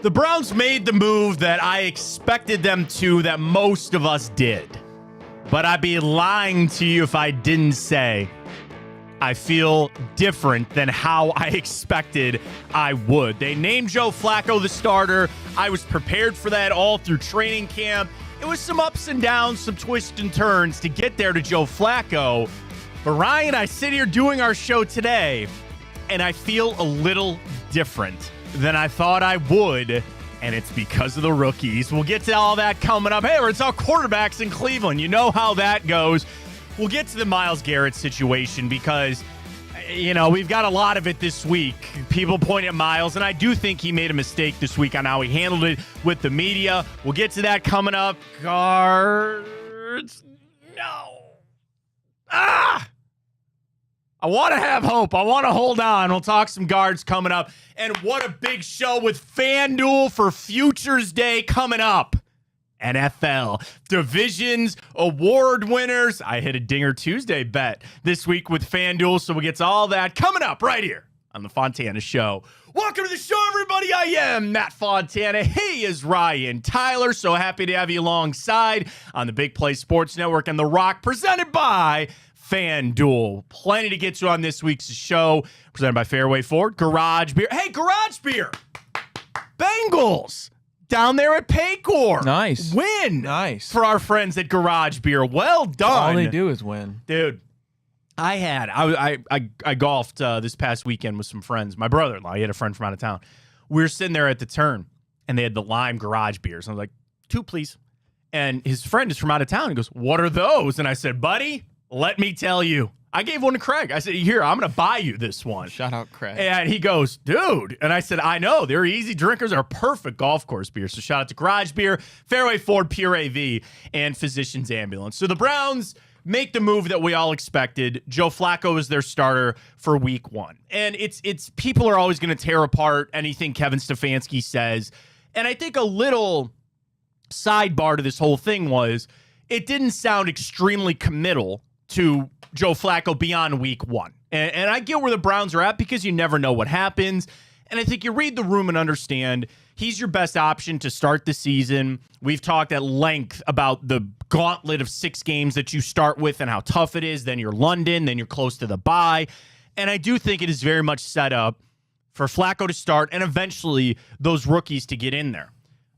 The Browns made the move that I expected them to, that most of us did. But I'd be lying to you if I didn't say I feel different than how I expected I would. They named Joe Flacco the starter. I was prepared for that all through training camp. It was some ups and downs, some twists and turns to get there to Joe Flacco. But Ryan, I sit here doing our show today, and I feel a little different than I thought I would, and it's because of the rookies. We'll get to all that coming up. Hey, it's all quarterbacks in Cleveland. You know how that goes. We'll get to the Myles Garrett situation because, we've got a lot of it this week. People point at Myles, and I do think he made a mistake this week on how he handled it with the media. We'll get to that coming up. Guards, no. I want to have hope. I want to hold on. We'll talk some guards coming up. And what a big show with FanDuel for Futures Day coming up. NFL divisions, award winners. I hit a Dinger Tuesday bet this week with FanDuel, so we'll get to all that coming up right here on the Fontana Show. Welcome to the show, everybody. I am Matt Fontana. He is Ryan Tyler. So happy to have you alongside on the Big Play Sports Network and The Rock, presented by FanDuel. Plenty to get to on this week's show, presented by Fairway Ford, Garage Beer. Hey, Garage Beer! Bengals down there at Paycor. Nice. Win. Nice. For our friends at Garage Beer. Well done. All they do is win. Dude, I golfed this past weekend with some friends. My brother-in-law, he had a friend from out of town. We were sitting there at the turn, and they had the lime Garage Beers. I was like, 2, please. And his friend is from out of town. He goes, what are those? And I said, buddy, let me tell you. I gave one to Craig. I said, here, I'm going to buy you this one. Shout out, Craig. And he goes, dude. And I said, I know. They're easy drinkers. Are perfect golf course beer. So shout out to Garage Beer, Fairway Ford, Pure AV, and Physicians Ambulance. So the Browns make the move that we all expected. Joe Flacco is their starter for week 1. And it's people are always going to tear apart anything Kevin Stefanski says. And I think a little sidebar to this whole thing was it didn't sound extremely committal to Joe Flacco beyond week 1. And I get where the Browns are at because you never know what happens. And I think you read the room and understand he's your best option to start the season. We've talked at length about the gauntlet of 6 games that you start with and how tough it is. Then you're London, then you're close to the bye. And I do think it is very much set up for Flacco to start and eventually those rookies to get in there.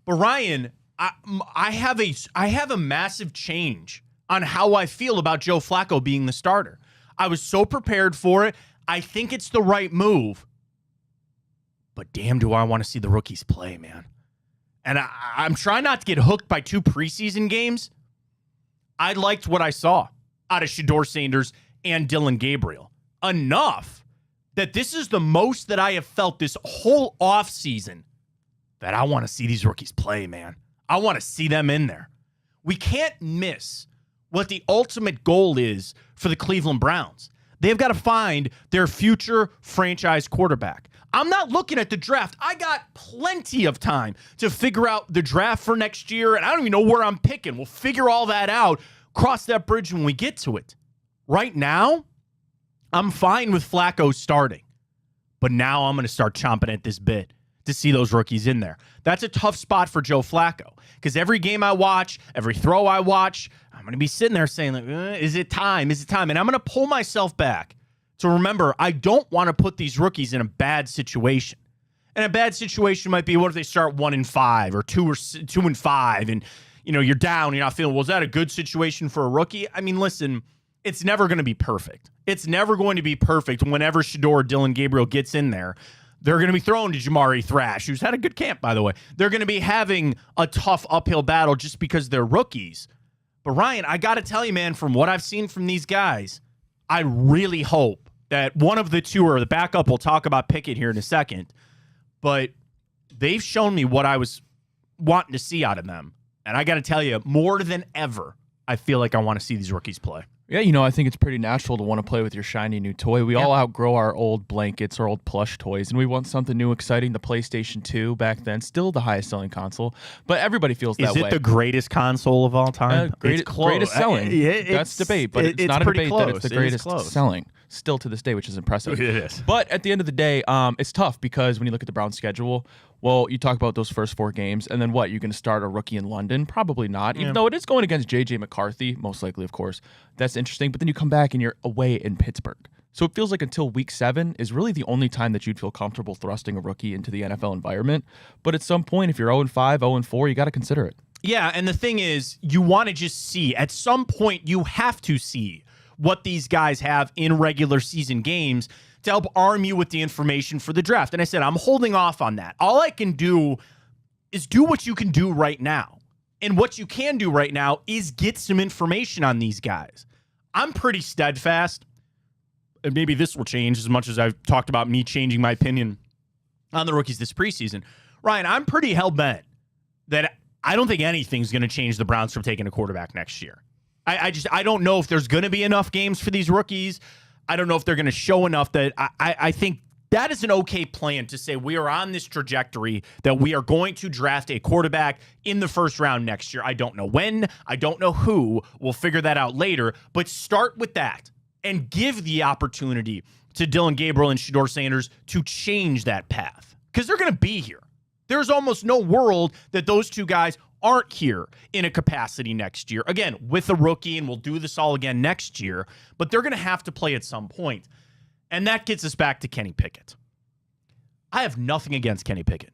But Ryan, I have a massive change on how I feel about Joe Flacco being the starter. I was so prepared for it. I think it's the right move. But damn, do I want to see the rookies play, man. And I'm trying not to get hooked by 2 preseason games. I liked what I saw out of Shedeur Sanders and Dylan Gabriel. Enough that this is the most that I have felt this whole offseason that I want to see these rookies play, man. I want to see them in there. We can't miss what the ultimate goal is for the Cleveland Browns. They've got to find their future franchise quarterback. I'm not looking at the draft. I got plenty of time to figure out the draft for next year, and I don't even know where I'm picking. We'll figure all that out, cross that bridge when we get to it. Right now, I'm fine with Flacco starting, but now I'm going to start chomping at this bit to see those rookies in there. That's a tough spot for Joe Flacco because every game I watch, every throw I watch, I'm going to be sitting there saying, like, is it time? Is it time? And I'm going to pull myself back to remember I don't want to put these rookies in a bad situation. And a bad situation might be, what if they start 1-5 or 2-5 and you're down, you're not feeling, well, is that a good situation for a rookie? I mean, listen, it's never going to be perfect. It's never going to be perfect whenever Shedeur or Dylan Gabriel gets in there. They're going to be throwing to Jamari Thrash, who's had a good camp, by the way. They're going to be having a tough uphill battle just because they're rookies. But Ryan, I got to tell you, man, from what I've seen from these guys, I really hope that one of the two or the backup, we'll talk about Pickett here in a second, but they've shown me what I was wanting to see out of them. And I got to tell you, more than ever, I feel like I want to see these rookies play. Yeah, I think it's pretty natural to want to play with your shiny new toy. We all outgrow our old blankets, our old plush toys, and we want something new, exciting. The PlayStation 2 back then, still the highest selling console, but everybody feels that way. Is it the greatest console of all time? Greatest selling. That's debate, but it's not a debate that it's the greatest selling. still to this day, which is impressive. It is. But at the end of the day, it's tough because when you look at the Browns' schedule, well, you talk about those first 4 games, and then what? You're going to start a rookie in London? Probably not, even though it is going against J.J. McCarthy, most likely, of course. That's interesting. But then you come back and you're away in Pittsburgh. So it feels like until week 7 is really the only time that you'd feel comfortable thrusting a rookie into the NFL environment. But at some point, if you're 0-5, 0-4, you got to consider it. Yeah, and the thing is, you want to just see, at some point, you have to see what these guys have in regular season games to help arm you with the information for the draft. And I said, I'm holding off on that. All I can do is do what you can do right now. And what you can do right now is get some information on these guys. I'm pretty steadfast, and maybe this will change as much as I've talked about me changing my opinion on the rookies this preseason. Ryan, I'm pretty hell-bent that I don't think anything's going to change the Browns from taking a quarterback next year. I don't know if there's going to be enough games for these rookies. I don't know if they're going to show enough that I think that is an okay plan to say we are on this trajectory that we are going to draft a quarterback in the first round next year. I don't know when. I don't know who. We'll figure that out later. But start with that and give the opportunity to Dylan Gabriel and Shedeur Sanders to change that path because they're going to be here. There's almost no world that those two guys aren't here in a capacity next year. Again, with a rookie, and we'll do this all again next year, but they're going to have to play at some point. And that gets us back to Kenny Pickett. I have nothing against Kenny Pickett,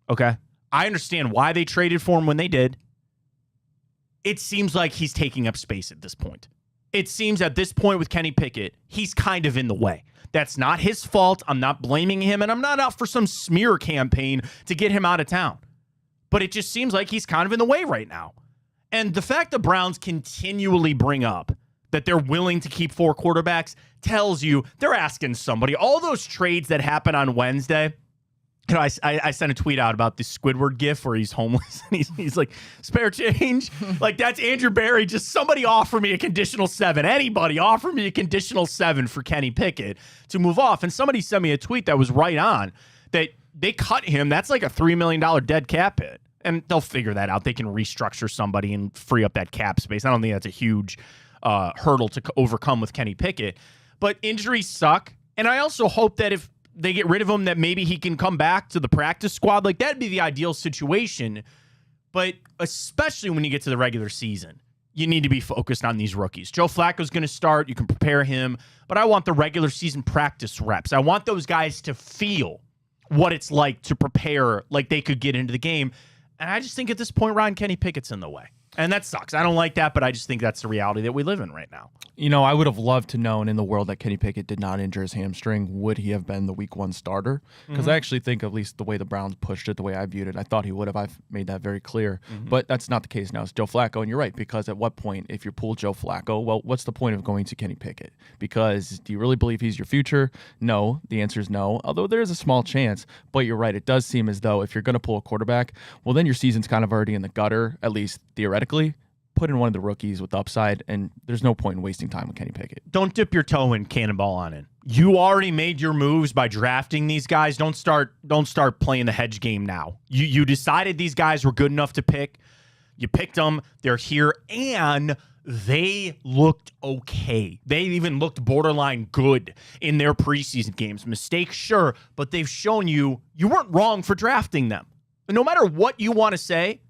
okay? I understand why they traded for him when they did. It seems like he's taking up space at this point. It seems at this point with Kenny Pickett, he's kind of in the way. That's not his fault. I'm not blaming him, and I'm not out for some smear campaign to get him out of town. But it just seems like he's kind of in the way right now. And the fact the Browns continually bring up that they're willing to keep 4 quarterbacks tells you they're asking somebody. All those trades that happen on Wednesday, you know, I sent a tweet out about the Squidward gif where he's homeless and he's like, spare change. Like, that's Andrew Berry. Just somebody offer me a conditional 7. Anybody offer me a conditional 7 for Kenny Pickett to move off. And somebody sent me a tweet that was right on that they cut him. That's like a $3 million dead cap hit. And they'll figure that out. They can restructure somebody and free up that cap space. I don't think that's a huge hurdle to overcome with Kenny Pickett. But injuries suck. And I also hope that if they get rid of him, that maybe he can come back to the practice squad. Like, that'd be the ideal situation. But especially when you get to the regular season, you need to be focused on these rookies. Joe Flacco's going to start. You can prepare him. But I want the regular season practice reps. I want those guys to feel what it's like to prepare like they could get into the game. And I just think at this point, Ryan, Kenny Pickett's in the way. And that sucks. I don't like that, but I just think that's the reality that we live in right now. You know, I would have loved to know in the world that Kenny Pickett did not injure his hamstring, would he have been the week 1 starter? Because I actually think, at least the way the Browns pushed it, the way I viewed it, I thought he would have. I've made that very clear. But that's not the case now. It's Joe Flacco, and you're right, because at what point, if you pull Joe Flacco, well, what's the point of going to Kenny Pickett? Because do you really believe he's your future? No. The answer is no, although there is a small chance. But you're right. It does seem as though if you're going to pull a quarterback, well, then your season's kind of already in the gutter, at least theoretically. Put in one of the rookies with upside, and there's no point in wasting time with Kenny Pickett. Don't dip your toe in, cannonball on in. You already made your moves by drafting these guys. Don't start playing the hedge game now. You decided these guys were good enough to pick. You picked them. They're here, and they looked okay. They even looked borderline good in their preseason games. Mistakes, sure, but they've shown you weren't wrong for drafting them. And no matter what you want to say,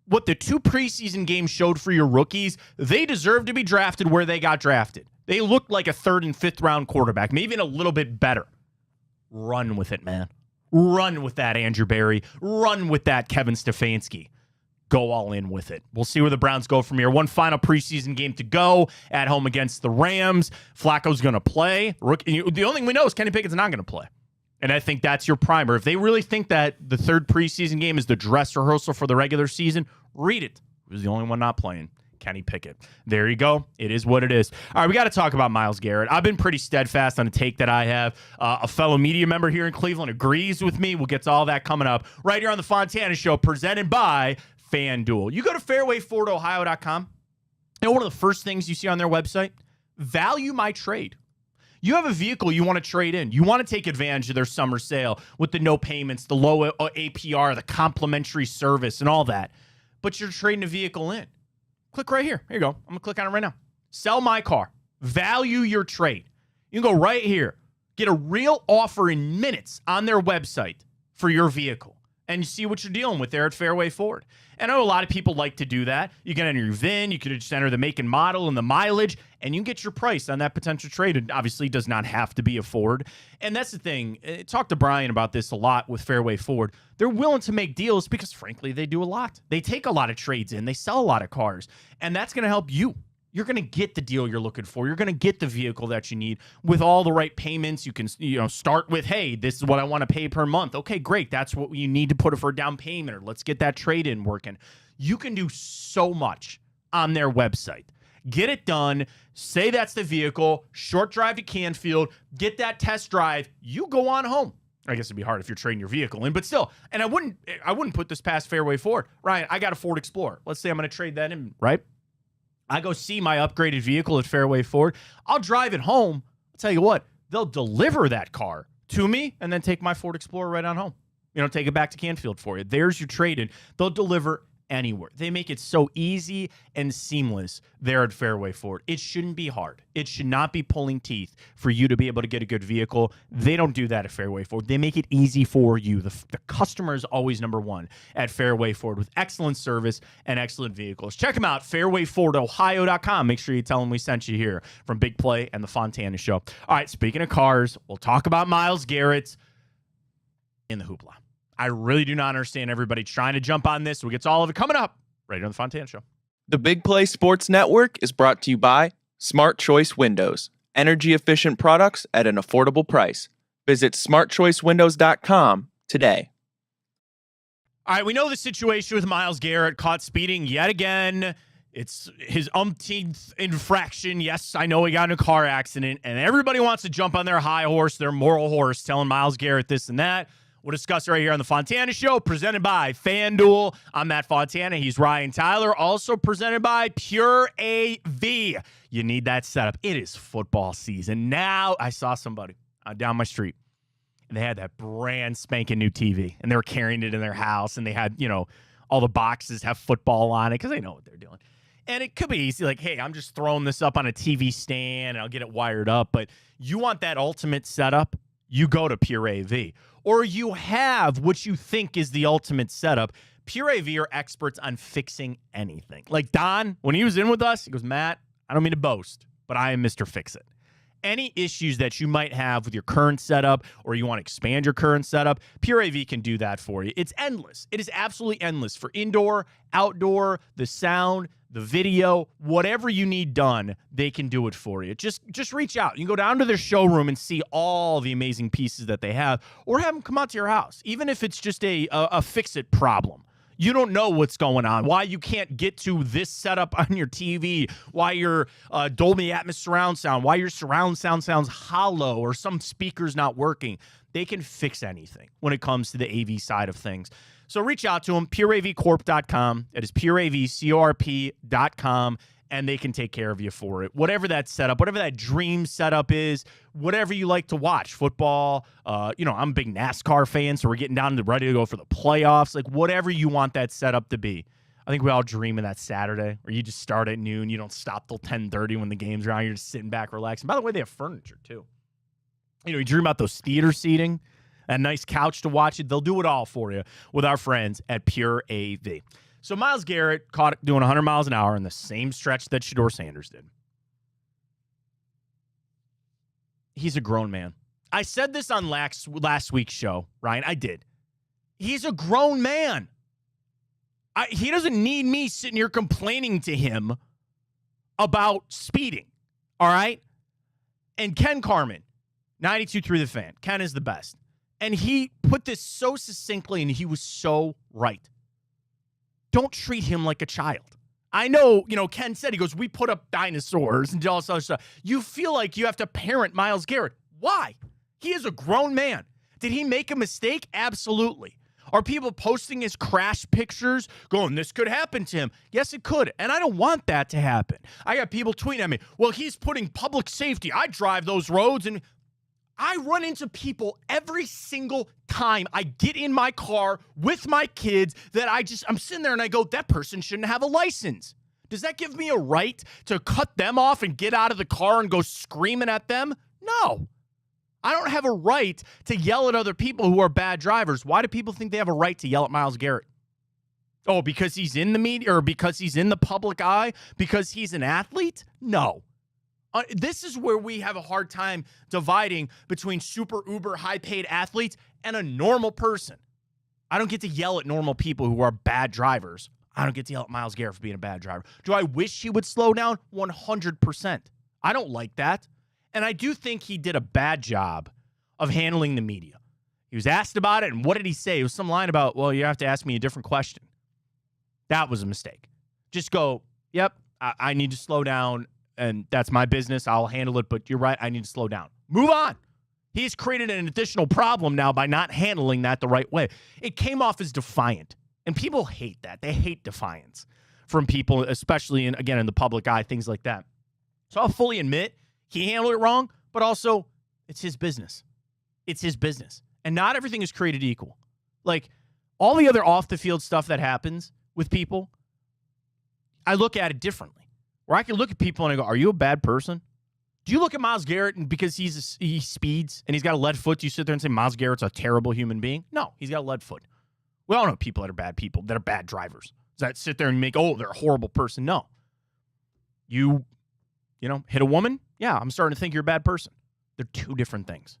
what the 2 preseason games showed for your rookies, they deserve to be drafted where they got drafted. They looked like a 3rd and 5th round quarterback, maybe even a little bit better. Run with it, man. Run with that, Andrew Berry. Run with that, Kevin Stefanski. Go all in with it. We'll see where the Browns go from here. One final preseason game to go at home against the Rams. Flacco's going to play. The only thing we know is Kenny Pickett's not going to play. And I think that's your primer. If they really think that the 3rd preseason game is the dress rehearsal for the regular season, read it. Who's the only one not playing? Kenny Pickett. There you go. It is what it is. All right, we got to talk about Myles Garrett. I've been pretty steadfast on a take that I have. A fellow media member here in Cleveland agrees with me. We'll get to all that coming up right here on the Fontana Show, presented by FanDuel. You go to fairwayfordohio.com, and one of the first things you see on their website, value my trade. You have a vehicle you want to trade in. You want to take advantage of their summer sale with the no payments, the low APR, the complimentary service, and all that. But you're trading a vehicle in. Click right here. Here you go. I'm going to click on it right now. Sell my car. Value your trade. You can go right here, get a real offer in minutes on their website for your vehicle, and you see what you're dealing with there at Fairway Ford. And I know a lot of people like to do that. You can enter your VIN, you can just enter the make and model and the mileage, and you can get your price on that potential trade. It obviously does not have to be a Ford. And that's the thing. Talk to Brian about this a lot with Fairway Ford. They're willing to make deals because, frankly, they do a lot. They take a lot of trades in. They sell a lot of cars. And that's going to help you. You're going to get the deal you're looking for. You're going to get the vehicle that you need with all the right payments. You can, start with, hey, this is what I want to pay per month. Okay, great. That's what you need to put it for a down payment, or let's get that trade-in working. You can do so much on their website. Get it done. Say that's the vehicle. Short drive to Canfield. Get that test drive. You go on home. I guess it'd be hard if you're trading your vehicle in, but still. And I wouldn't put this past Fairway Ford. Ryan, I got a Ford Explorer. Let's say I'm going to trade that in, right? I go see my upgraded vehicle at Fairway Ford. I'll drive it home. I'll tell you what, they'll deliver that car to me and then take my Ford Explorer right on home. Take it back to Canfield for you. There's your trade-in. They'll deliver anywhere. They make it so easy and seamless there at Fairway Ford. It shouldn't be hard. It should not be pulling teeth for you to be able to get a good vehicle. They don't do that at Fairway Ford. They make it easy for you. The customer is always number one at Fairway Ford with excellent service and excellent vehicles. Check them out, fairwayfordohio.com. Make sure you tell them we sent you here from Big Play and the Fontana Show. All right, speaking of cars, we'll talk about Myles Garrett in the hoopla. I really do not understand everybody trying to jump on this. We'll get to all of it coming up right here on the Fontana Show. The Big Play Sports Network is brought to you by Smart Choice Windows. Energy-efficient products at an affordable price. Visit smartchoicewindows.com today. All right, we know the situation with Myles Garrett, caught speeding yet again. It's his umpteenth infraction. Yes, I know he got in a car accident, and everybody wants to jump on their high horse, their moral horse, telling Myles Garrett this and that. We'll discuss it right here on the Fontana Show, presented by FanDuel. I'm Matt Fontana. He's Ryan Tyler. Also presented by Pure AV. You need that setup. It is football season. Now, I saw somebody down my street, and they had that brand spanking new TV, and they were carrying it in their house, and they had, all the boxes have football on it because they know what they're doing. And it could be easy, like, hey, I'm just throwing this up on a TV stand, and I'll get it wired up. But you want that ultimate setup, you go to Pure AV. Or you have what you think is the ultimate setup. Pure AV are experts on fixing anything. Like Don, when he was in with us, he goes, Matt, I don't mean to boast, but I am Mr. Fix-It. Any issues that you might have with your current setup, or you want to expand your current setup, Pure AV can do that for you. It's endless. It is absolutely endless for indoor, outdoor, the sound, the video, whatever you need done, they can do it for you. Just reach out. You can go down to their showroom and see all the amazing pieces that they have, or have them come out to your house, even if it's just a fix-it problem. You don't know what's going on, why you can't get to this setup on your TV, why your Dolby Atmos surround sound, why your surround sound sounds hollow, or some speaker's not working. They can fix anything when it comes to the AV side of things. So reach out to them, pureavcorp.com. It is pureavcorp.com, and they can take care of you for it. Whatever that setup, whatever that dream setup is, whatever you like to watch, football, I'm a big NASCAR fan, so we're getting down to ready to go for the playoffs. Like, whatever you want that setup to be. I think we all dream of that Saturday where you just start at noon, you don't stop till 10:30 when the game's around, you're just sitting back, relaxing. By the way, they have furniture, too. You dream about those theater seating, a nice couch to watch it. They'll do it all for you with our friends at Pure AV. So Myles Garrett caught doing 100 miles an hour in the same stretch that Shedeur Sanders did. He's a grown man. I said this on last week's show, Ryan. I did. He's a grown man. He doesn't need me sitting here complaining to him about speeding, all right? And Ken Carman, 92.3 The Fan. Ken is the best. And he put this so succinctly, and he was so right. Don't treat him like a child. I know, Ken said, he goes, we put up dinosaurs and all this other stuff. You feel like you have to parent Myles Garrett. Why? He is a grown man. Did he make a mistake? Absolutely. Are people posting his crash pictures going, this could happen to him? Yes, it could. And I don't want that to happen. I got people tweeting at me, well, he's putting public safety. I drive those roads, and I run into people every single time I get in my car with my kids that I'm sitting there and I go, that person shouldn't have a license. Does that give me a right to cut them off and get out of the car and go screaming at them? No. I don't have a right to yell at other people who are bad drivers. Why do people think they have a right to yell at Myles Garrett? Oh, because he's in the media or because he's in the public eye? Because he's an athlete? No. This is where we have a hard time dividing between super uber high-paid athletes and a normal person. I don't get to yell at normal people who are bad drivers. I don't get to yell at Myles Garrett for being a bad driver. Do I wish he would slow down? 100%. I don't like that. And I do think he did a bad job of handling the media. He was asked about it, and what did he say? It was some line about, well, you have to ask me a different question. That was a mistake. Just go, yep, I need to slow down, and that's my business. I'll handle it, but you're right, I need to slow down. Move on. He's created an additional problem now by not handling that the right way. It came off as defiant, and people hate that. They hate defiance from people, especially, in the public eye, things like that. So I'll fully admit he handled it wrong, but also it's his business. It's his business. And not everything is created equal. Like, all the other off-the-field stuff that happens with people, I look at it differently. Where I can look at people and I go, are you a bad person? Do you look at Myles Garrett and because he speeds and he's got a lead foot, do you sit there and say Myles Garrett's a terrible human being? No, he's got a lead foot. We all know people that are bad people, that are bad drivers. Does that sit there and make, they're a horrible person? No. You hit a woman? Yeah, I'm starting to think you're a bad person. They're two different things.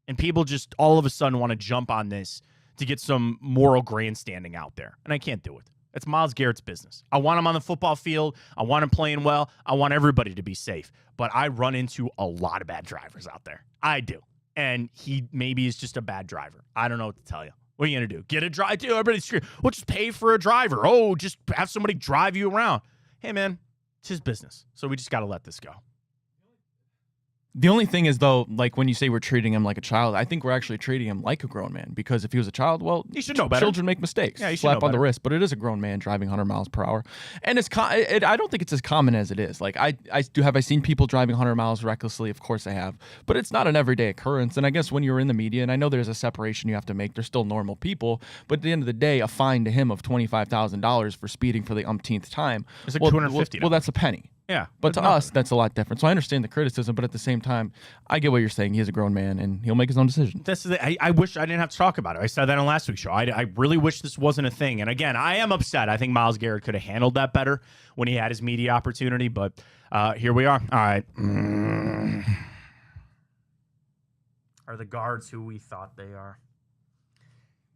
And people just all of a sudden want to jump on this to get some moral grandstanding out there. And I can't do it. It's Myles Garrett's business. I want him on the football field. I want him playing well. I want everybody to be safe. But I run into a lot of bad drivers out there. I do. And he maybe is just a bad driver. I don't know what to tell you. What are you going to do? Get a driver? Dude, everybody's screaming. Well, just pay for a driver. Oh, just have somebody drive you around. Hey, man, it's his business. So we just got to let this go. The only thing is, though, like when you say we're treating him like a child, I think we're actually treating him like a grown man. Because if he was a child, well, he should know better. Children make mistakes. Yeah, he should slap know on the better. wrist. But it is a grown man driving 100 miles per hour, and I don't think it's as common as it is. Like I seen people driving 100 miles recklessly? Of course I have, but it's not an everyday occurrence. And I guess when you're in the media, and I know there's a separation you have to make. They're still normal people, but at the end of the day, a fine to him of $25,000 for speeding for the umpteenth time. It's like $250. Well, that's a penny. Yeah. But to us, that's a lot different. So I understand the criticism, but at the same time, I get what you're saying. He is a grown man, and he'll make his own decision. I wish I didn't have to talk about it. I said that on last week's show. I really wish this wasn't a thing. And again, I am upset. I think Myles Garrett could have handled that better when he had his media opportunity, but here we are. All right. Are the guards who we thought they are?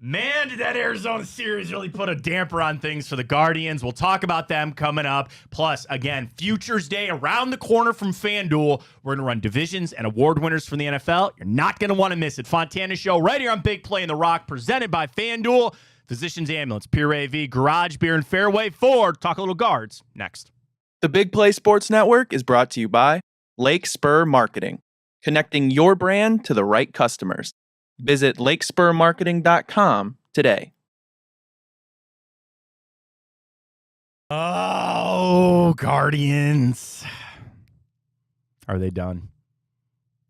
Man, did that Arizona series really put a damper on things for the Guardians. We'll talk about them coming up. Plus, again, Futures Day around the corner from FanDuel. We're going to run divisions and award winners from the NFL. You're not going to want to miss it. Fontana Show right here on Big Play in the Rock, presented by FanDuel, Physicians Ambulance, Pure AV, Garage Beer, and Fairway Ford. Talk a little guards next. The Big Play Sports Network is brought to you by Lake Spur Marketing, connecting your brand to the right customers. Visit lakespurmarketing.com today. Oh, Guardians. Are they done?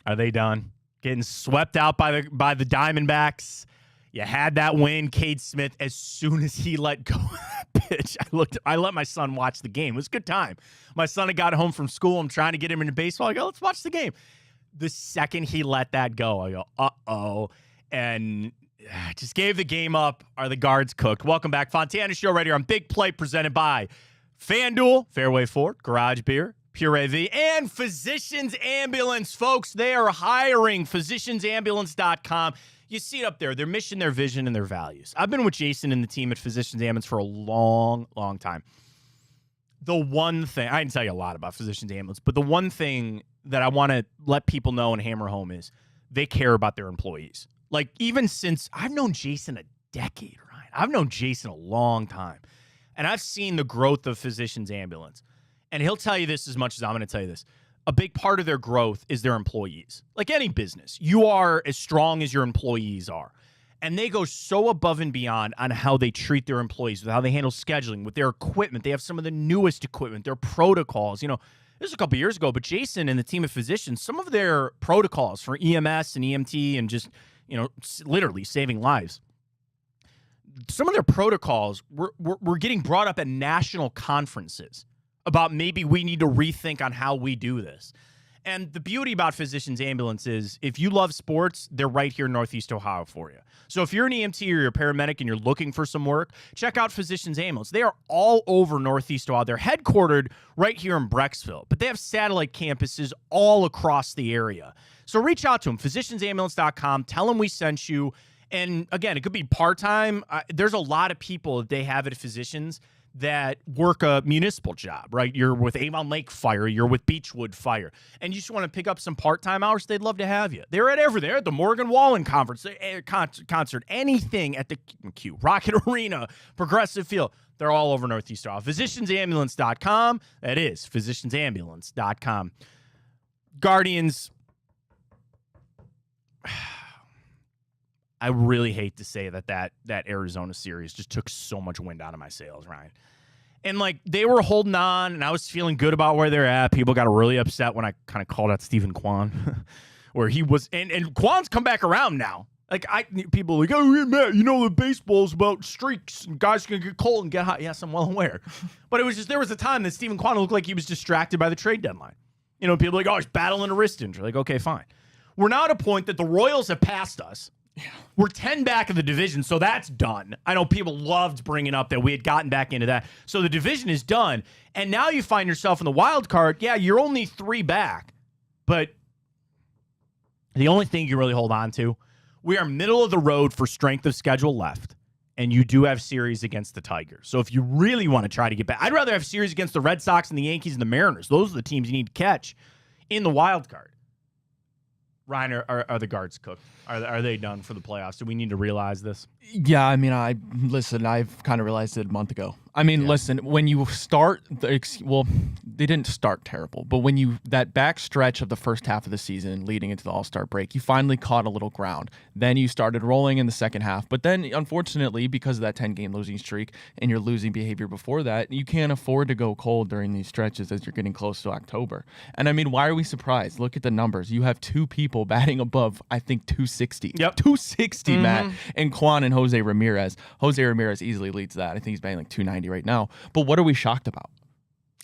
Are they done? Getting swept out by the Diamondbacks. You had that win, Cade Smith, as soon as he let go of that pitch. I let my son watch the game. It was a good time. My son had got home from school. I'm trying to get him into baseball. I go, let's watch the game. The second he let that go, I go, uh-oh, and just gave the game up. Are the guards cooked? Welcome back. Fontana Show right here on Big Play, presented by FanDuel, Fairway Ford, Garage Beer, Pure AV, and Physicians Ambulance. Folks, they are hiring. PhysiciansAmbulance.com. You see it up there. Their mission, their vision, and their values. I've been with Jason and the team at Physicians Ambulance for a long, long time. The one thing, I can tell you a lot about Physicians Ambulance, but the one thing that I want to let people know and hammer home is they care about their employees. Like, even since I've known Jason a decade, Ryan. I've known Jason a long time. And I've seen the growth of Physicians Ambulance. And he'll tell you this as much as I'm going to tell you this. A big part of their growth is their employees. Like any business, you are as strong as your employees are. And they go so above and beyond on how they treat their employees, with how they handle scheduling, with their equipment. They have some of the newest equipment, their protocols. You know, this was a couple years ago, but Jason and the team of physicians, some of their protocols for EMS and EMT and just, you know, literally saving lives. Some of their protocols were getting brought up at national conferences about maybe we need to rethink on how we do this. And the beauty about Physicians Ambulance is if you love sports, they're right here in Northeast Ohio for you. So if you're an EMT or you're a paramedic and you're looking for some work, check out Physicians Ambulance. They are all over Northeast Ohio. They're headquartered right here in Brecksville, but they have satellite campuses all across the area. So reach out to them, physiciansambulance.com. Tell them we sent you. And again, it could be part-time. There's a lot of people that they have at Physicians that work a municipal job, right? You're with Avon Lake Fire, you're with Beechwood Fire, and you just want to pick up some part-time hours, they'd love to have you. They're at everything. They're at the Morgan Wallen Conference, concert, anything at the Q, Rocket Arena, Progressive Field. They're all over Northeast Ohio. Physiciansambulance.com. That is physiciansambulance.com. Guardians, I really hate to say that Arizona series just took so much wind out of my sails, Ryan. And, like, they were holding on, and I was feeling good about where they're at. People got really upset when I kind of called out Stephen Kwan, where he was – and Kwan's come back around now. Like, people are like, oh, yeah, Matt, you know the baseball's about streaks, and guys can get cold and get hot. Yes, I'm well aware. But it was just – there was a time that Stephen Kwan looked like he was distracted by the trade deadline. You know, people are like, oh, he's battling a wrist injury. Like, okay, fine. We're now at a point that the Royals have passed us. Yeah. We're 10 back of the division, so that's done. I know people loved bringing up that we had gotten back into that. So the division is done, and now you find yourself in the wild card. Yeah, you're only 3 back, but the only thing you really hold on to, we are middle of the road for strength of schedule left, and you do have series against the Tigers. So if you really want to try to get back, I'd rather have series against the Red Sox and the Yankees and the Mariners. Those are the teams you need to catch in the wild card. Ryan, are the Guards cooked? Are they done for the playoffs? Do we need to realize this? Yeah, I mean, I've kind of realized it a month ago. I mean, listen, when you start, they didn't start terrible, but when that back stretch of the first half of the season leading into the All-Star break, you finally caught a little ground. Then you started rolling in the second half. But then, unfortunately, because of that 10-game losing streak and your losing behavior before that, you can't afford to go cold during these stretches as you're getting close to October. And I mean, why are we surprised? Look at the numbers. You have 2 people batting above, I think, 260. Yep. 260, Matt, and Kwan and Jose Ramirez. Jose Ramirez easily leads that. I think he's batting like 290 right now. But what are we shocked about?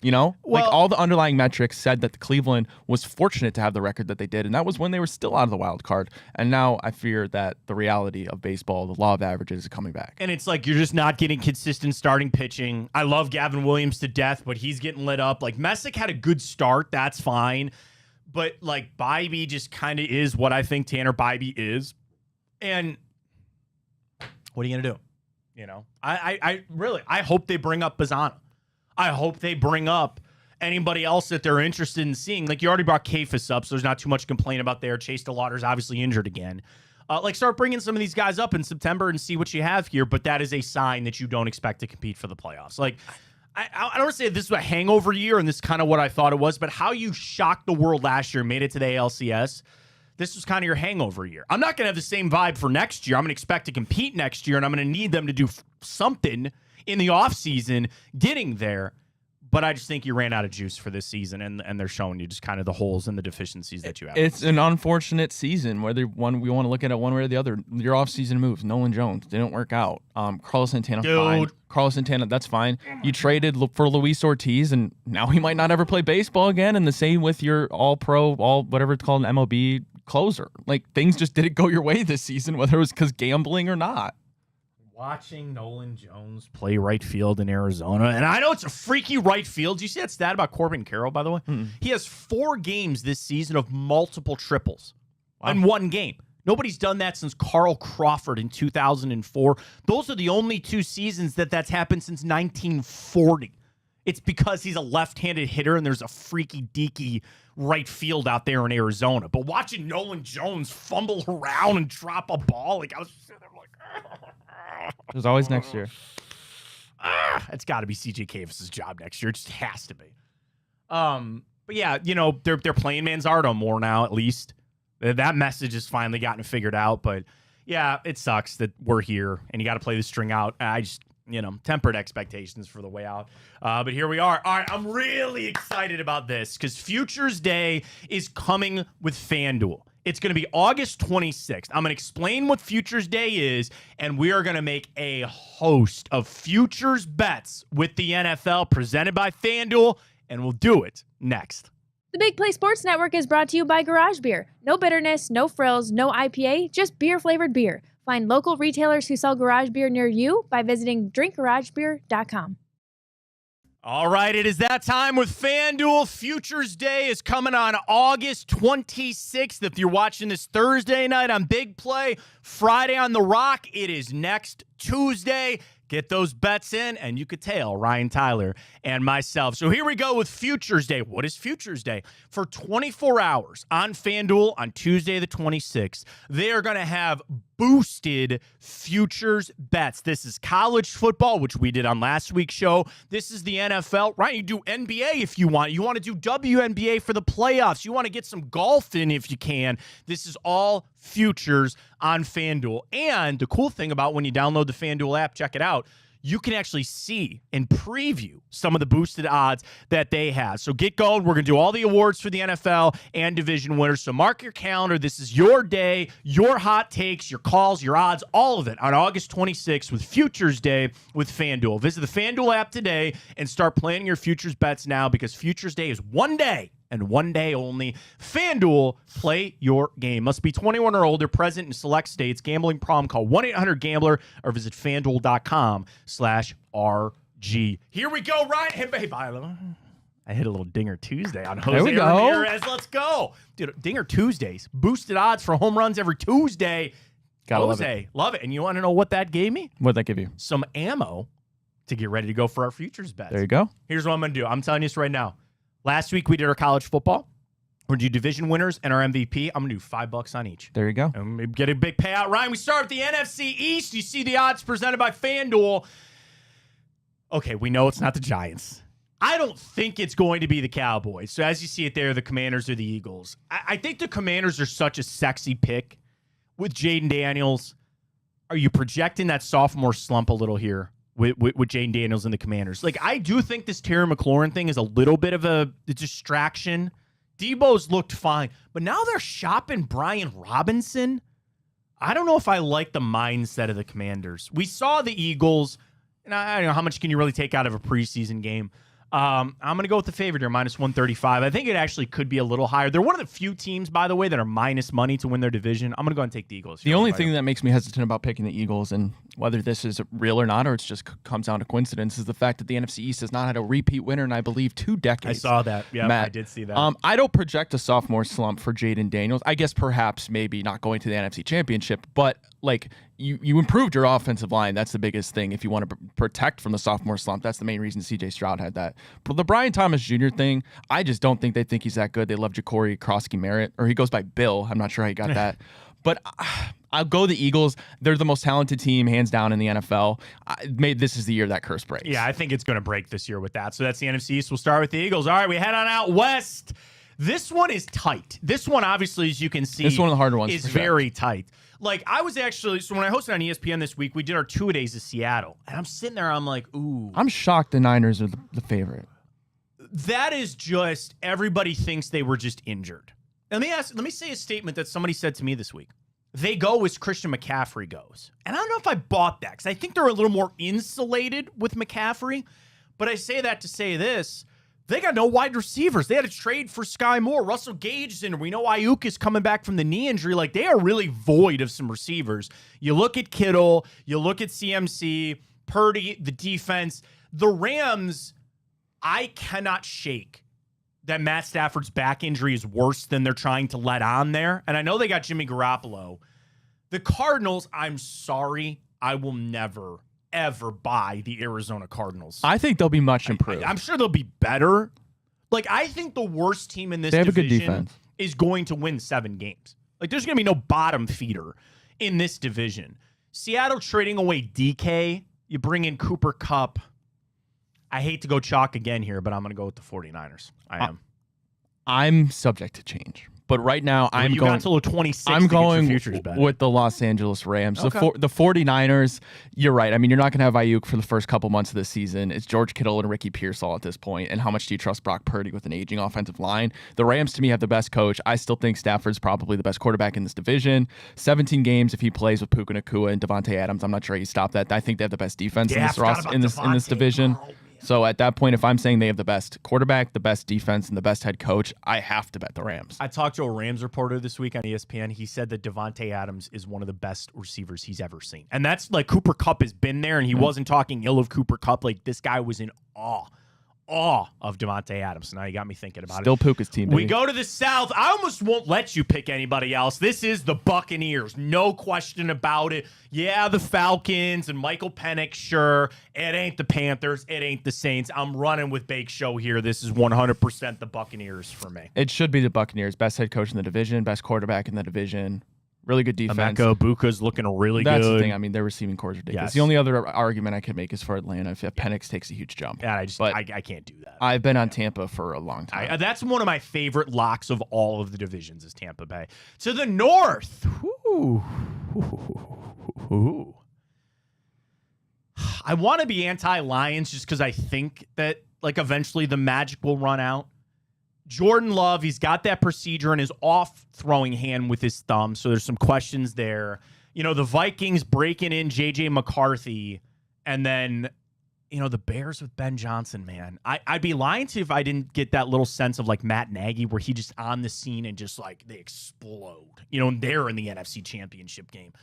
You know, well, like all the underlying metrics said that Cleveland was fortunate to have the record that they did, and that was when they were still out of the wild card. And now I fear that the reality of baseball, the law of averages, is coming back. And it's like you're just not getting consistent starting pitching. I love Gavin Williams to death, but he's getting lit up. Like Messick had a good start, that's fine. But like Bybee just kind of is what I think Tanner Bybee is. And what are you gonna do? You know, I really hope they bring up Bazzana. I hope they bring up anybody else that they're interested in seeing. Like you already brought Kafis up, so there's not too much to complain about there. Chase DeLauder's obviously injured again. Like start bringing some of these guys up in September and see what you have here. But that is a sign that you don't expect to compete for the playoffs. Like I don't want to say this was a hangover year, and this is kind of what I thought it was. But how you shocked the world last year, made it to the ALCS. This was kind of your hangover year. I'm not going to have the same vibe for next year. I'm going to expect to compete next year, and I'm going to need them to do something in the offseason getting there. But I just think you ran out of juice for this season, and they're showing you just kind of the holes and the deficiencies that you have. It's an unfortunate season, whether we want to look at it one way or the other. Your offseason moves, Nolan Jones, didn't work out. Carlos Santana, fine. Carlos Santana, that's fine. You traded for Luis Ortiz, and now he might not ever play baseball again, and the same with your all-pro, whatever it's called, an MLB closer. Like, things just didn't go your way this season, whether it was because gambling or not. Watching Nolan Jones play right field in Arizona, and I know it's a freaky right field. Do you see that stat about Corbin Carroll, by the way? He has 4 games this season of multiple triples in one game. Nobody's done that since Carl Crawford in 2004. Those are the only 2 seasons that's happened since 1940. It's because he's a left-handed hitter and there's a freaky deaky right field out there in Arizona. But watching Nolan Jones fumble around and drop a ball, like I was sitting there like, there's always next year. It's got to be CJ Kavas' job next year. It just has to be. But yeah, you know, they're playing Manzardo more now, at least. That message has finally gotten figured out. But yeah, it sucks that we're here and you got to play the string out. I just, you know, tempered expectations for the way out. But here we are. All right, I'm really excited about this because Futures Day is coming with FanDuel. It's going to be August 26th. I'm going to explain what Futures Day is, and we are going to make a host of futures bets with the NFL presented by FanDuel, and we'll do it next. The Big Play Sports Network is brought to you by Garage Beer. No bitterness, no frills, no IPA, just beer-flavored beer. Find local retailers who sell garage beer near you by visiting drinkgaragebeer.com. All right, it is that time with FanDuel. Futures Day is coming on August 26th. If you're watching this Thursday night on Big Play, Friday on The Rock, it is next Tuesday. Get those bets in, and you could tail Ryan Tyler and myself. So here we go with Futures Day. What is Futures Day? For 24 hours on FanDuel on Tuesday the 26th, they are going to have boosted futures bets. This is college football, which we did on last week's show. This is the NFL. Right, you do NBA if you want. You want to do WNBA for the playoffs. You want to get some golf in if you can. This is all futures on FanDuel. And the cool thing about when you download the FanDuel app, check it out, you can actually see and preview some of the boosted odds that they have. So get going. We're going to do all the awards for the NFL and division winners. So mark your calendar. This is your day, your hot takes, your calls, your odds, all of it on August 26th with Futures Day with FanDuel. Visit the FanDuel app today and start planning your futures bets now, because Futures Day is one day and one day only. FanDuel, play your game. Must be 21 or older, present in select states. Gambling problem, call 1-800-GAMBLER or visit FanDuel.com/RG. Here we go, Ryan. Hey, Viola. I hit a little Dinger Tuesday on Jose There we go. Ramirez. Let's go. Dude, Dinger Tuesdays. Boosted odds for home runs every Tuesday. Gotta Jose, love it. And you want to know what that gave me? What'd that give you? Some ammo to get ready to go for our futures bets. There you go. Here's what I'm going to do. I'm telling you this right now. Last week we did our college football. We're going to do division winners and our MVP. I'm going to do $5 on each. There you go. And we get a big payout. Ryan, we start with the NFC East. You see the odds presented by FanDuel. Okay, we know it's not the Giants. I don't think it's going to be the Cowboys. So as you see it there, the Commanders or the Eagles. I think the Commanders are such a sexy pick with Jaden Daniels. Are you projecting that sophomore slump a little here with Jaden Daniels and the Commanders? Like, I do think this Terry McLaurin thing is a little bit of a distraction. Debo's looked fine, but now they're shopping Brian Robinson. I don't know if I like the mindset of the Commanders. We saw the Eagles, and I don't know how much can you really take out of a preseason game. I'm going to go with the favorite here, minus 135. I think it actually could be a little higher. They're one of the few teams, by the way, that are minus money to win their division. I'm going to go ahead and take the Eagles. The only thing that makes me hesitant about picking the Eagles, and whether this is real or not, or it's just comes down to coincidence, is the fact that the NFC East has not had a repeat winner in, I believe, 2 decades. I saw that. Yeah, Matt, I did see that. I don't project a sophomore slump for Jaden Daniels. I guess perhaps maybe not going to the NFC Championship, but like you improved your offensive line. That's the biggest thing. If you want to protect from the sophomore slump, that's the main reason C.J. Stroud had that. But the Brian Thomas Jr. thing, I just don't think they think he's that good. They love Ja'Cory Krosky-Merritt, or he goes by Bill. I'm not sure how he got that. But I'll go the Eagles. They're the most talented team, hands down, in the NFL. This is the year that curse breaks. Yeah, I think it's going to break this year with that. So that's the NFC East. We'll start with the Eagles. All right, we head on out west. This one is tight. This one, obviously, as you can see, it's one of the harder ones. Is very tight. Like, I was actually, so when I hosted on ESPN this week, we did our 2-a-days of Seattle. And I'm sitting there, I'm like, ooh. I'm shocked the Niners are the favorite. That is just, everybody thinks they were just injured. Let me say a statement that somebody said to me this week. They go as Christian McCaffrey goes. And I don't know if I bought that, because I think they're a little more insulated with McCaffrey. But I say that to say this. They got no wide receivers. They had to trade for Sky Moore. Russell Gage, and we know Ayuk is coming back from the knee injury. Like, they are really void of some receivers. You look at Kittle, you look at CMC, Purdy, the defense. The Rams, I cannot shake that Matt Stafford's back injury is worse than they're trying to let on there. And I know they got Jimmy Garoppolo. The Cardinals, I'm sorry, I will never ever buy the Arizona Cardinals. I think they'll be much improved. I'm sure they'll be better. Like, I think the worst team in this division a good defense. Is going to win 7 games. Like, there's going to be no bottom feeder in this division. Seattle trading away DK. You bring in Cooper Kupp. I hate to go chalk again here, but I'm going to go with the 49ers. I am. I'm subject to change. But right now, I'm going until 26. I'm going futures bet. with the Los Angeles Rams. Okay. The 49ers, you're right. I mean, you're not going to have Ayuk for the first couple months of the season. It's George Kittle and Ricky Pearsall at this point. And how much do you trust Brock Purdy with an aging offensive line? The Rams, to me, have the best coach. I still think Stafford's probably the best quarterback in this division. 17 games if he plays with Puka Nacua and Devontae Adams. I'm not sure how you stop that. I think they have the best defense in this division. So at that point, if I'm saying they have the best quarterback, the best defense, and the best head coach, I have to bet the Rams. I talked to a Rams reporter this week on ESPN. He said that Devontae Adams is one of the best receivers he's ever seen. And that's like Cooper Kupp has been there, and he wasn't talking ill of Cooper Kupp. Like, this guy was in awe of Devontae Adams. Now you got me thinking about Still it. Puka's team, baby. We go to the South. I almost won't let you pick anybody else. This is the Buccaneers. No question about it. Yeah, the Falcons and Michael Penix, sure. It ain't the Panthers. It ain't the Saints. I'm running with Bake Show here. This is 100% the Buccaneers for me. It should be the Buccaneers. Best head coach in the division, best quarterback in the division. Really good defense. Emeka Ibuka's looking really good. That's the thing. I mean, their receiving core is ridiculous. Yes. The only other argument I could make is for Atlanta if Penix takes a huge jump. Yeah, I can't do that. I've been on Tampa for a long time. That's one of my favorite locks of all of the divisions is Tampa Bay. To the north. Ooh. I want to be anti-Lions just because I think that like eventually the magic will run out. Jordan Love, he's got that procedure in his off-throwing hand with his thumb, so there's some questions there. You know, the Vikings breaking in J.J. McCarthy, and then, you know, the Bears with Ben Johnson, man. I'd be lying to you if I didn't get that little sense of, like, Matt Nagy, where he just on the scene and just, like, they explode. You know, they're in the NFC Championship game.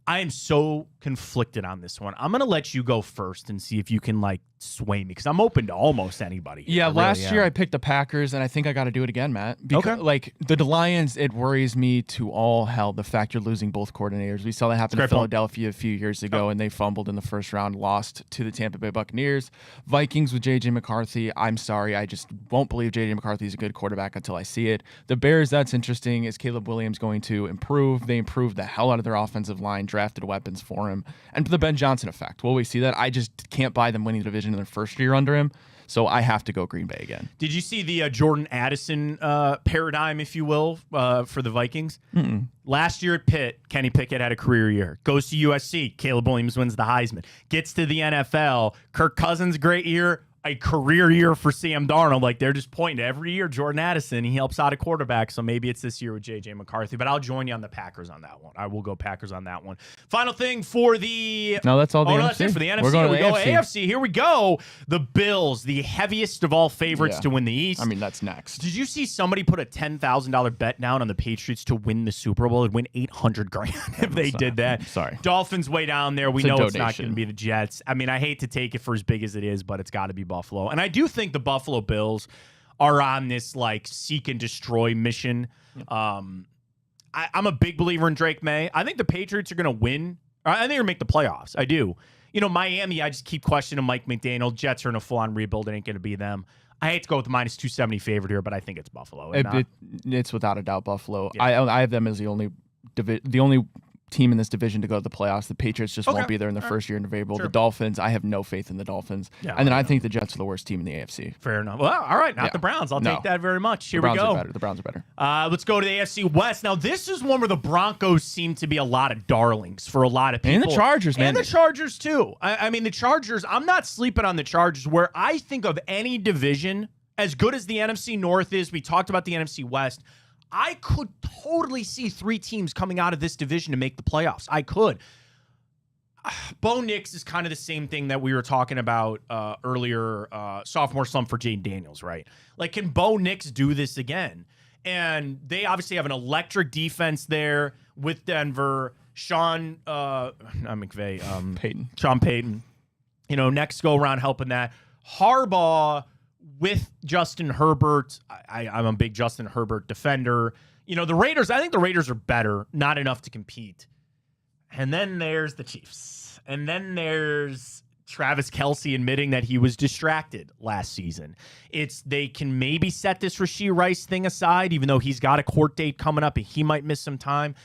I am so conflicted on this one. I'm going to let you go first and see if you can, like, sway me, because I'm open to almost anybody. Yeah, last year I picked the Packers, and I think I got to do it again, Matt. Because, like, the Lions, it worries me to all hell, the fact you're losing both coordinators. We saw that happen in Philadelphia a few years ago, and they fumbled in the first round, lost to the Tampa Bay Buccaneers. Vikings with J.J. McCarthy, I'm sorry, I just won't believe J.J. McCarthy is a good quarterback until I see it. The Bears, that's interesting. Is Caleb Williams going to improve? They improved the hell out of their offensive line, drafted weapons for him. And the Ben Johnson effect, will we see that? I just can't buy them winning the division in their first year under him, so I have to go Green Bay again. Did you see the Jordan Addison paradigm, if you will, for the Vikings? Last year at Pitt, Kenny Pickett had a career year. Goes to USC, Caleb Williams wins the Heisman. Gets to the NFL, Kirk Cousins, great year. A career year for Sam Darnold. Like, they're just pointing to every year Jordan Addison. He helps out a quarterback, so maybe it's this year with J.J. McCarthy. But I'll join you on the Packers on that one. I will go Packers on that one. Final thing for the... No, that's all the NFC. No, that's it for the NFC. We're going to the AFC. Here we go. The Bills, the heaviest of all favorites to win the East. I mean, that's next. Did you see somebody put a $10,000 bet down on the Patriots to win the Super Bowl? It'd win $800,000 if they did that. Sorry. Dolphins way down there. We It's a know it's not donation. going to be the Jets. I mean, I hate to take it for as big as it is, but it's got to be Buffalo. And I do think the Buffalo Bills are on this like seek and destroy mission. I'm a big believer in Drake May. I think the Patriots are going to win. I think they're going to make the playoffs. I do. You know, Miami, I just keep questioning Mike McDaniel. Jets are in a full-on rebuild. It ain't going to be them. I hate to go with the minus 270 favorite here, but I think it's Buffalo. It's without a doubt Buffalo. Yeah. I have them as the only team in this division to go to the playoffs. The Patriots just won't be there in their first year in the variable. Sure. The Dolphins, I have no faith in the Dolphins. Yeah, and then I think the Jets are the worst team in the AFC. Fair enough. Well, all right, not the Browns. I'll take that very much. Here we go. The Browns are better. Let's go to the AFC West. Now, this is one where the Broncos seem to be a lot of darlings for a lot of people. And the Chargers, man. And the Chargers, too. I mean, the Chargers, I'm not sleeping on the Chargers, where I think of any division, as good as the NFC North is, we talked about the NFC West, I could totally see three teams coming out of this division to make the playoffs. I could. Bo Nix is kind of the same thing that we were talking about earlier, sophomore slump for Jaden Daniels, right? Like, can Bo Nix do this again? And they obviously have an electric defense there with Denver. Sean Payton. Sean Payton. You know, next go around helping that. Harbaugh with Justin Herbert. I'm a big Justin Herbert defender. You know, the Raiders, I think the Raiders are better, not enough to compete. And then there's the Chiefs. And then there's Travis Kelce admitting that he was distracted last season. They can maybe set this Rashee Rice thing aside, even though he's got a court date coming up and he might miss some time.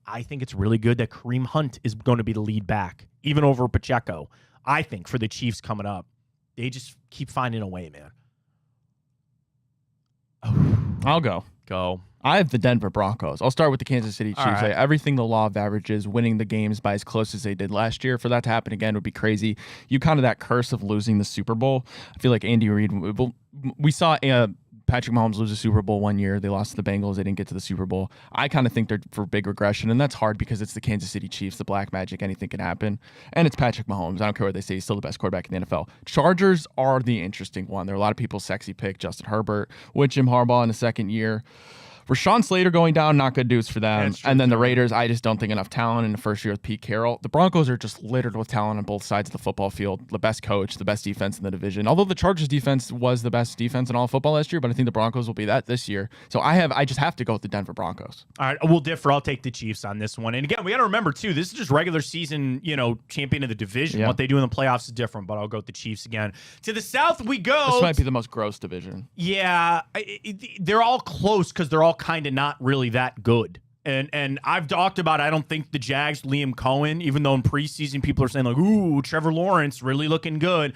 I think it's really good that Kareem Hunt is going to be the lead back, even over Pacheco. I think for the Chiefs coming up, they just keep finding a way, man. I'll go. I have the Denver Broncos. I'll start with the Kansas City Chiefs. right. Everything the law of averages, winning the games by as close as they did last year. For that to happen again would be crazy. You kind of that curse of losing the Super Bowl. I feel like Andy Reid. We saw Patrick Mahomes lose a Super Bowl one year. They lost to the Bengals. They didn't get to the Super Bowl. I kind of think they're for big regression, and that's hard because it's the Kansas City Chiefs, the black magic, anything can happen. And it's Patrick Mahomes. I don't care what they say. He's still the best quarterback in the NFL. Chargers are the interesting one. There are a lot of people's sexy pick, Justin Herbert, with Jim Harbaugh in the second year. Rashawn Slater going down, not good news for them. And then the Raiders, I just don't think enough talent in the first year with Pete Carroll. The Broncos are just littered with talent on both sides of the football field. The best coach, the best defense in the division. Although the Chargers defense was the best defense in all of football last year, but I think the Broncos will be that this year. So I just have to go with the Denver Broncos. All right, we'll differ. I'll take the Chiefs on this one. And again, we got to remember too, this is just regular season, champion of the division. Yeah. What they do in the playoffs is different, but I'll go with the Chiefs again. To the South we go. This might be the most gross division. Yeah, they're all close because they're all kind of not really that good. And I've talked about, I don't think the Jags, Liam Cohen, even though in preseason people are saying like, ooh, Trevor Lawrence really looking good.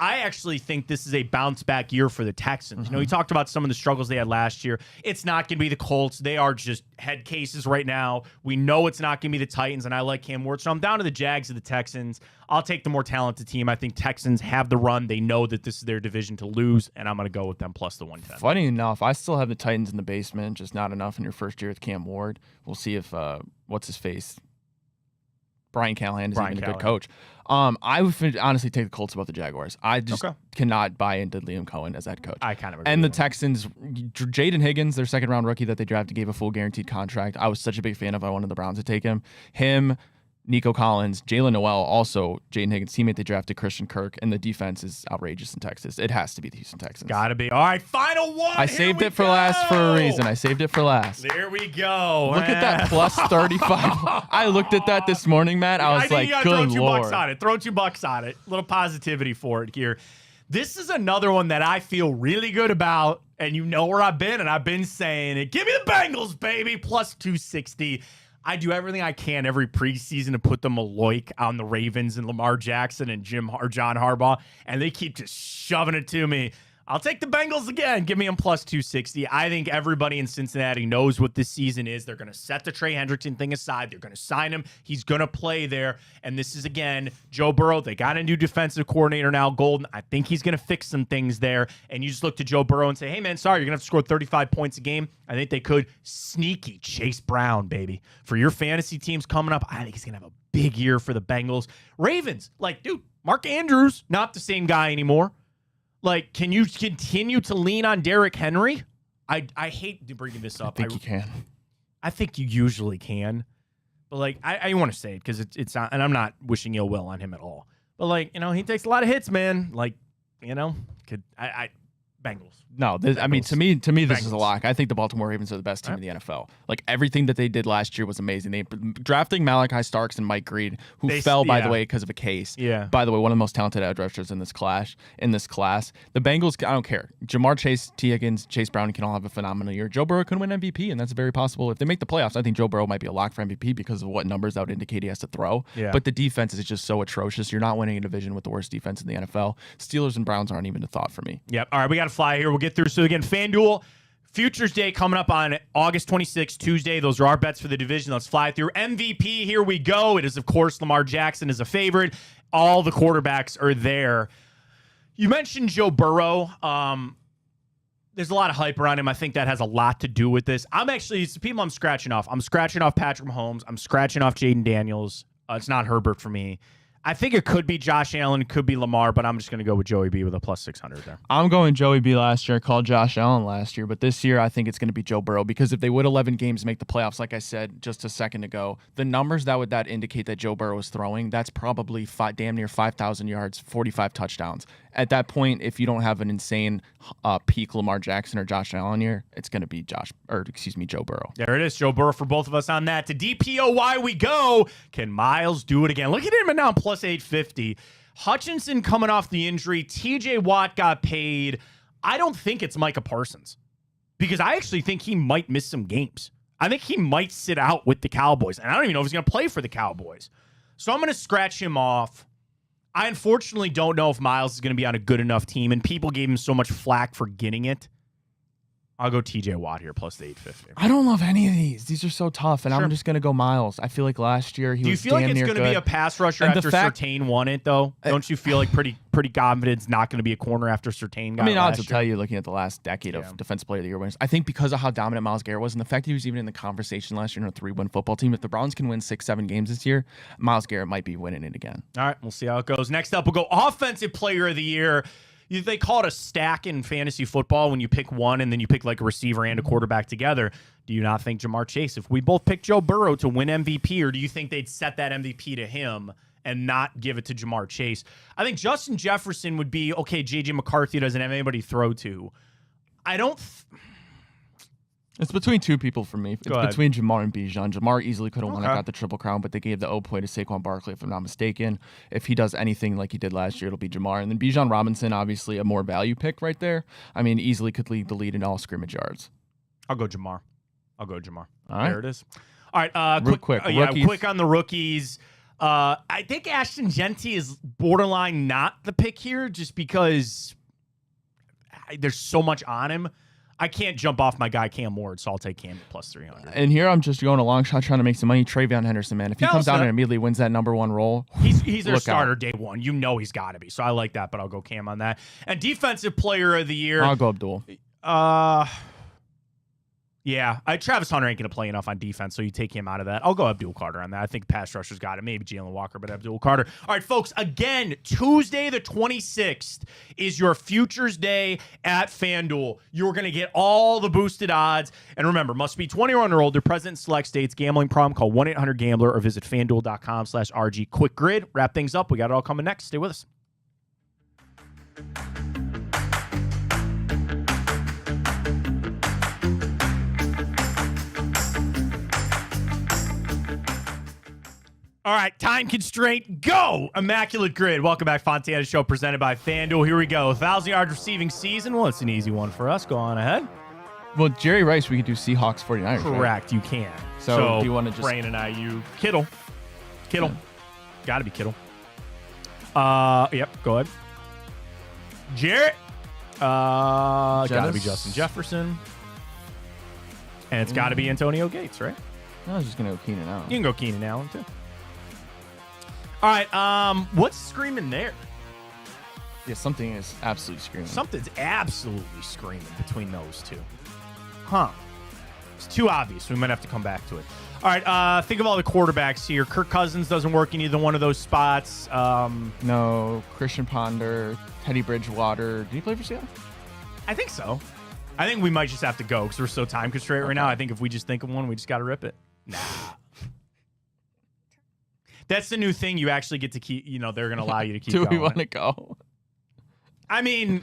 I actually think this is a bounce back year for the Texans. You talked about some of the struggles they had last year. It's not going to be the Colts. They are just head cases right now. We know it's not going to be the Titans, and I like Cam Ward. So I'm down to the Jags of the Texans. I'll take the more talented team. I think Texans have the run. They know that this is their division to lose, and I'm going to go with them plus the 110. Funny enough, I still have the Titans in the basement, just not enough in your first year with Cam Ward. We'll see if, Brian Callahan is even a good coach. I would honestly take the Colts above the Jaguars. I just cannot buy into Liam Cohen as head coach. I kind of agree. And the Texans, Jaden Higgins, their second-round rookie that they drafted, gave a full guaranteed contract. I was such a big fan of. I wanted the Browns to take him. Nico Collins, Jalen Noel, also Jaden Higgins' teammate they drafted, Christian Kirk, and the defense is outrageous in Texas. It has to be the Houston Texans. Gotta be. All right, final one. I saved it for last for a reason. I saved it for last. There we go. Look at that plus 35. I looked at that this morning, Matt. I was like, good Lord. Throw $2 on it. A little positivity for it here. This is another one that I feel really good about, and you know where I've been, and I've been saying it. Give me the Bengals, baby, plus 260. I do everything I can every preseason to put the Maloik on the Ravens and Lamar Jackson and John Harbaugh, and they keep just shoving it to me. I'll take the Bengals again. Give me them plus 260. I think everybody in Cincinnati knows what this season is. They're going to set the Trey Hendrickson thing aside. They're going to sign him. He's going to play there. And this is, again, Joe Burrow. They got a new defensive coordinator now, Golden. I think he's going to fix some things there. And you just look to Joe Burrow and say, hey, man, sorry, you're going to have to score 35 points a game. I think they could. Sneaky Chase Brown, baby. For your fantasy teams coming up, I think he's going to have a big year for the Bengals. Ravens, dude, Mark Andrews, not the same guy anymore. Can you continue to lean on Derrick Henry? I hate bringing this up. I think you can. I think you usually can. But, I want to say it because it's not, and I'm not wishing ill will on him at all. But, he takes a lot of hits, man. Bengals. No, to me, this is a lock. I think the Baltimore Ravens are the best team in the NFL. Everything that they did last year was amazing. They drafting Malachi Starks and Mike Reed, who fell by the way because of a case. Yeah. By the way, one of the most talented edge rushers in this class. The Bengals, I don't care. Jamar Chase, T. Higgins, Chase Brown can all have a phenomenal year. Joe Burrow could win MVP, and that's very possible. If they make the playoffs, I think Joe Burrow might be a lock for MVP because of what numbers that would indicate he has to throw. Yeah. But the defense is just so atrocious. You're not winning a division with the worst defense in the NFL. Steelers and Browns aren't even a thought for me. Yep. All right, we got to fly here. We'll get through. So again, FanDuel Futures Day coming up on August 26th, Tuesday. Those are our bets for the division. Let's fly through. MVP, here we go. It is, of course, Lamar Jackson is a favorite. All the quarterbacks are there. You mentioned Joe Burrow. There's a lot of hype around him. I think that has a lot to do with this. It's the people I'm scratching off. I'm scratching off Patrick Mahomes. I'm scratching off Jaden Daniels. It's not Herbert for me. I think it could be Josh Allen, could be Lamar, but I'm just going to go with Joey B with a plus 600 there. I'm going Joey B last year. I called Josh Allen last year, but this year I think it's going to be Joe Burrow because if they would 11 games make the playoffs, like I said just a second ago, the numbers that would indicate that Joe Burrow is throwing, that's probably damn near 5,000 yards, 45 touchdowns. At that point, if you don't have an insane peak Lamar Jackson or Josh Allen year, it's going to be Joe Burrow. There it is, Joe Burrow for both of us on that. To DPOY we go. Can Miles do it again? Look at him now, plus 850. Hutchinson coming off the injury. TJ Watt got paid. I don't think it's Micah Parsons because I actually think he might miss some games. I think he might sit out with the Cowboys, and I don't even know if he's going to play for the Cowboys. So I'm going to scratch him off. I unfortunately don't know if Miles is going to be on a good enough team, and people gave him so much flack for getting it. I'll go TJ Watt here plus the 850. I don't love any of these. These are so tough, and Sure. I'm just going to go Miles. I feel like last year he Do you was feel like damn it's near going to good. be a pass rusher And the after fact- Surtain won it, though? Don't you feel like pretty confident it's not going to be a corner after Surtain got I mean, it odds last will year? tell you, looking at the last decade of Defensive Player of the Year winners, I think because of how dominant Myles Garrett was and the fact that he was even in the conversation last year in a 3-win football team, if the Browns can win 6-7 games this year, Myles Garrett might be winning it again. All right, we'll see how it goes. Next up, we'll go Offensive Player of the Year. They call it a stack in fantasy football when you pick one and then you pick like a receiver and a quarterback together. Do you not think Jamar Chase, if we both pick Joe Burrow to win MVP, or do you think they'd set that MVP to him and not give it to Jamar Chase? I think Justin Jefferson would be, okay, J.J. McCarthy doesn't have anybody to throw to. I don't... It's between two people for me. It's between Jamar and Bijan. Jamar easily could have won and got the Triple Crown, but they gave the point to Saquon Barkley, if I'm not mistaken. If he does anything like he did last year, it'll be Jamar. And then Bijan Robinson, obviously a more value pick right there. I mean, easily could lead the lead in all scrimmage yards. I'll go Jamar. All right. There it is. All right. Real quick. Quick on the rookies. I think Ashton Genty is borderline not the pick here just because there's so much on him. I can't jump off my guy Cam Ward, so I'll take Cam plus 300. And here I'm just going a long shot trying to make some money. Travion Henderson, man. If he comes out and immediately wins that #1 role, he's their starter day one. You know he's got to be. So I like that, but I'll go Cam on that. And Defensive Player of the Year. I'll go Abdul. Yeah, Travis Hunter ain't going to play enough on defense, so you take him out of that. I'll go Abdul Carter on that. I think pass rusher's got it. Maybe Jalen Walker, but Abdul Carter. All right, folks, again, Tuesday the 26th is your futures day at FanDuel. You're going to get all the boosted odds. And remember, must be 21 or older, present in select states. Gambling problem, call 1-800-GAMBLER or visit FanDuel.com/RG. Quick grid, wrap things up. We got it all coming next. Stay with us. All right, time constraint, go! Immaculate Grid. Welcome back, Fontana Show, presented by FanDuel. Here we go. 1,000-yard receiving season. Well, it's an easy one for us. Go on ahead. Well, Jerry Rice, we could do Seahawks 49ers. Correct, right? you can. So do you want to just... Brain and IU. Kittle. Yeah. Got to be Kittle. Yep, go ahead. Jarrett. Got to be Justin Jefferson. And it's got to be Antonio Gates, right? I was just going to go Keenan Allen. You can go Keenan Allen, too. All right, what's screaming there? Yeah, something is absolutely screaming. Something's absolutely screaming between those two. Huh. It's too obvious. We might have to come back to it. All right, think of all the quarterbacks here. Kirk Cousins doesn't work in either one of those spots. No, Christian Ponder, Teddy Bridgewater. Did he play for Seattle? I think so. I think we might just have to go because we're so time constrained right now. I think if we just think of one, we just got to rip it. Nah. That's the new thing. You actually get to keep, they're going to allow you to keep Do going. we want to go? I mean,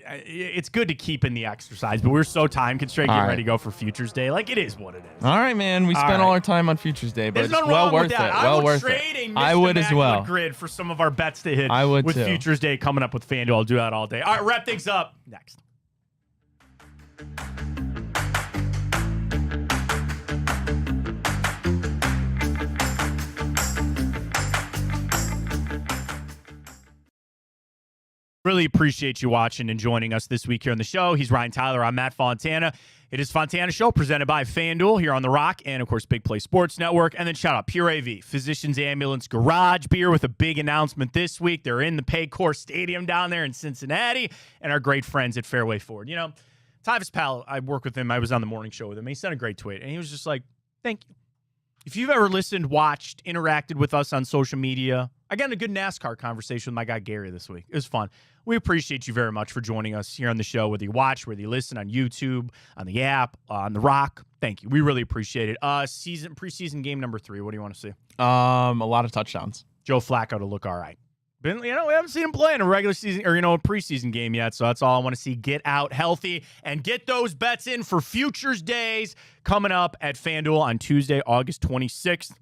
it's good to keep in the exercise, but we're so time constrained getting ready to go for Futures Day. Like, it is what it is. All right, man. We spent all our time on Futures Day, but There's it's nothing well wrong worth with it. that. Well I would worth trade it. a I would as well. Grid for some of our bets to hit. I would with too. Futures Day coming up with FanDuel. I'll do that all day. All right, wrap things up next. Really appreciate you watching and joining us this week here on the show. He's Ryan Tyler. I'm Matt Fontana. It is Fontana Show presented by FanDuel here on The Rock and, of course, Big Play Sports Network. And then shout out Pure AV, Physicians Ambulance Garage Beer with a big announcement this week. They're in the Paycor Stadium down there in Cincinnati, and our great friends at Fairway Ford. Tyvis Powell, I work with him. I was on the morning show with him. He sent a great tweet, and he was just like, thank you. If you've ever listened, watched, interacted with us on social media, I got in a good NASCAR conversation with my guy Gary this week. It was fun. We appreciate you very much for joining us here on the show, whether you watch, whether you listen on YouTube, on the app, on The Rock. Thank you. We really appreciate it. Preseason game number 3. What do you want to see? A lot of touchdowns. Joe Flacco to look all right. We haven't seen him play in a regular season or, a preseason game yet. So that's all I want to see. Get out healthy and get those bets in for Futures Days coming up at FanDuel on Tuesday, August 26th.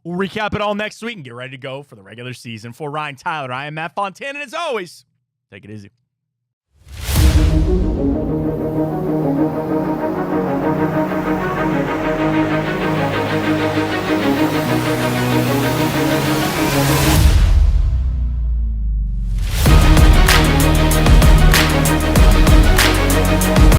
We'll recap it all next week and get ready to go for the regular season. For Ryan Tyler, I am Matt Fontana, and as always, take it easy.